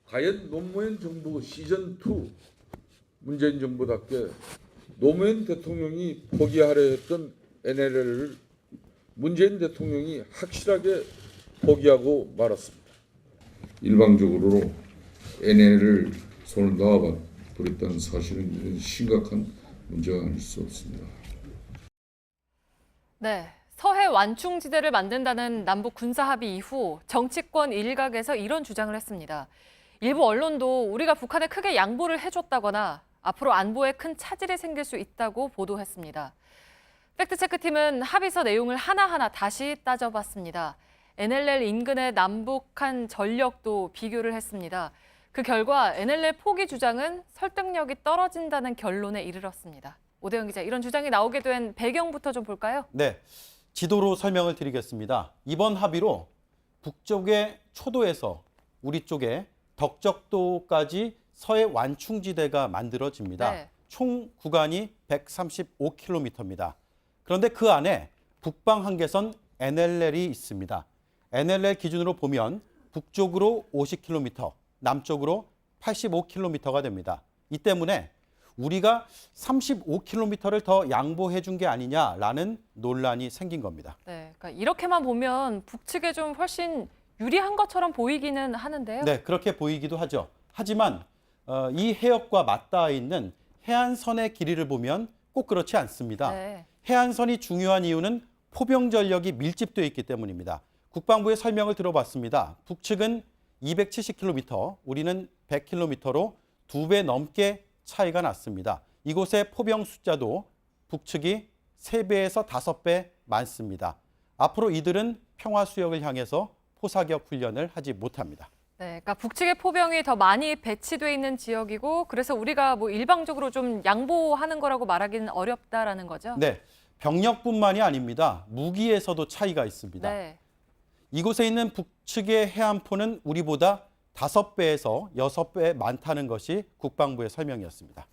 과연 노무현 정부 시즌2 문재인 정부답게 노무현 대통령이 포기하려 했던 NLL을 문재인 대통령이 확실하게 포기하고 말았습니다. 일방적으로 NLL을 손을 놓아버렸다는 사실은 심각한 문제가 아닐 수 없습니다. 네, 서해 완충지대를 만든다는 남북 군사합의 이후 정치권 일각에서 이런 주장을 했습니다. 일부 언론도 우리가 북한에 크게 양보를 해줬다거나 앞으로 안보에 큰 차질이 생길 수 있다고 보도했습니다. 팩트체크팀은 합의서 내용을 하나하나 다시 따져봤습니다. NLL 인근의 남북한 전력도 비교를 했습니다. 그 결과 NLL 포기 주장은 설득력이 떨어진다는 결론에 이르렀습니다. 오대영 기자, 이런 주장이 나오게 된 배경부터 좀 볼까요? 네, 지도로 설명을 드리겠습니다. 이번 합의로 북쪽의 초도에서 우리 쪽에 덕적도까지 서해 완충지대가 만들어집니다. 네. 총 구간이 135km입니다. 그런데 그 안에 북방 한계선 NLL이 있습니다. NLL 기준으로 보면 북쪽으로 50km, 남쪽으로 85km가 됩니다. 이 때문에 우리가 35km를 더 양보해 준 게 아니냐라는 논란이 생긴 겁니다. 네, 그러니까 이렇게만 보면 북측에 좀 훨씬 유리한 것처럼 보이기는 하는데요. 네, 그렇게 보이기도 하죠. 하지만 이 해역과 맞닿아 있는 해안선의 길이를 보면 꼭 그렇지 않습니다. 네. 해안선이 중요한 이유는 포병 전력이 밀집되어 있기 때문입니다. 국방부의 설명을 들어봤습니다. 북측은 270km, 우리는 100km로 2배 넘게 차이가 났습니다. 이곳의 포병 숫자도 북측이 3배에서 5배 많습니다. 앞으로 이들은 평화수역을 향해서 포사격 훈련을 하지 못합니다. 네, 그러니까 북측의 포병이 더 많이 배치돼 있는 지역이고 그래서 우리가 뭐 일방적으로 좀 양보하는 거라고 말하기는 어렵다라는 거죠. 네, 병력뿐만이 아닙니다. 무기에서도 차이가 있습니다. 네. 이곳에 있는 북측의 해안포는 우리보다 5배에서 6배 많다는 것이 국방부의 설명이었습니다.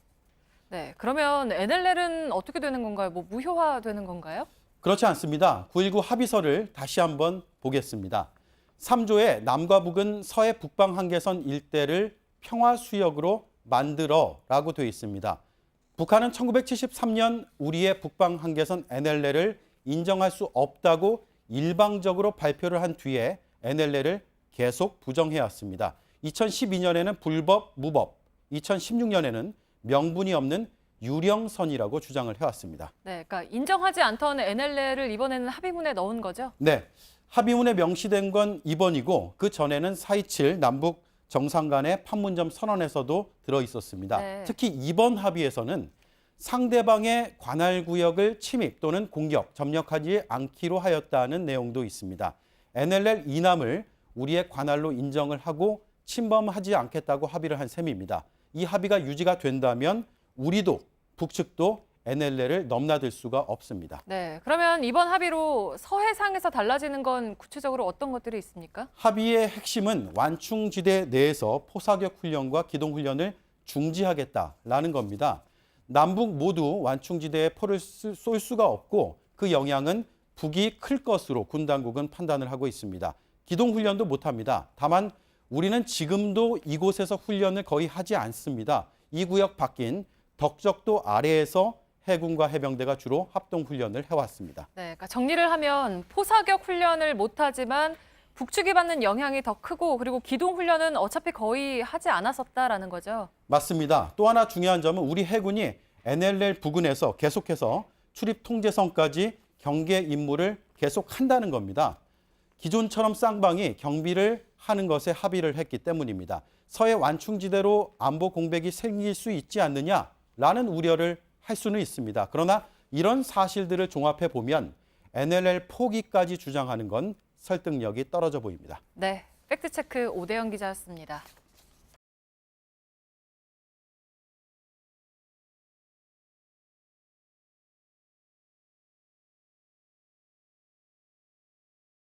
네, 그러면 NLL은 어떻게 되는 건가요? 뭐 무효화되는 건가요? 그렇지 않습니다. 9.19 합의서를 다시 한번 보겠습니다. 3조에 남과 북은 서해 북방 한계선 일대를 평화수역으로 만들어라고 되어 있습니다. 북한은 1973년 우리의 북방 한계선 NLL을 인정할 수 없다고 일방적으로 발표를 한 뒤에 NLL을 계속 부정해왔습니다. 2012년에는 불법, 무법, 2016년에는 명분이 없는 유령선이라고 주장을 해왔습니다. 네, 그러니까 인정하지 않던 NLL을 이번에는 합의문에 넣은 거죠? 네, 합의문에 명시된 건 이번이고 그 전에는 4.27 남북 정상 간의 판문점 선언에서도 들어있었습니다. 네. 특히 이번 합의에서는 상대방의 관할구역을 침입 또는 공격, 점령하지 않기로 하였다는 내용도 있습니다. NLL 이남을 우리의 관할로 인정을 하고 침범하지 않겠다고 합의를 한 셈입니다. 이 합의가 유지가 된다면 우리도 북측도 NLL을 넘나들 수가 없습니다. 네, 그러면 이번 합의로 서해상에서 달라지는 건 구체적으로 어떤 것들이 있습니까? 합의의 핵심은 완충지대 내에서 포사격 훈련과 기동 훈련을 중지하겠다라는 겁니다. 남북 모두 완충지대에 포를 쏠 수가 없고 그 영향은 북이 클 것으로 군 당국은 판단을 하고 있습니다. 기동 훈련도 못합니다. 다만 우리는 지금도 이곳에서 훈련을 거의 하지 않습니다. 이 구역 바뀐 덕적도 아래에서 해군과 해병대가 주로 합동 훈련을 해왔습니다. 네, 그러니까 정리를 하면 포사격 훈련을 못하지만 북측이 받는 영향이 더 크고 그리고 기동 훈련은 어차피 거의 하지 않았었다라는 거죠. 맞습니다. 또 하나 중요한 점은 우리 해군이 NLL 부근에서 계속해서 출입 통제선까지 경계 임무를 계속한다는 겁니다. 기존처럼 쌍방이 경비를 하는 것에 합의를 했기 때문입니다. 서해 완충지대로 안보 공백이 생길 수 있지 않느냐라는 우려를 할 수는 있습니다. 그러나 이런 사실들을 종합해 보면 NLL 포기까지 주장하는 건 설득력이 떨어져 보입니다. 네, 팩트체크 오대영 기자였습니다.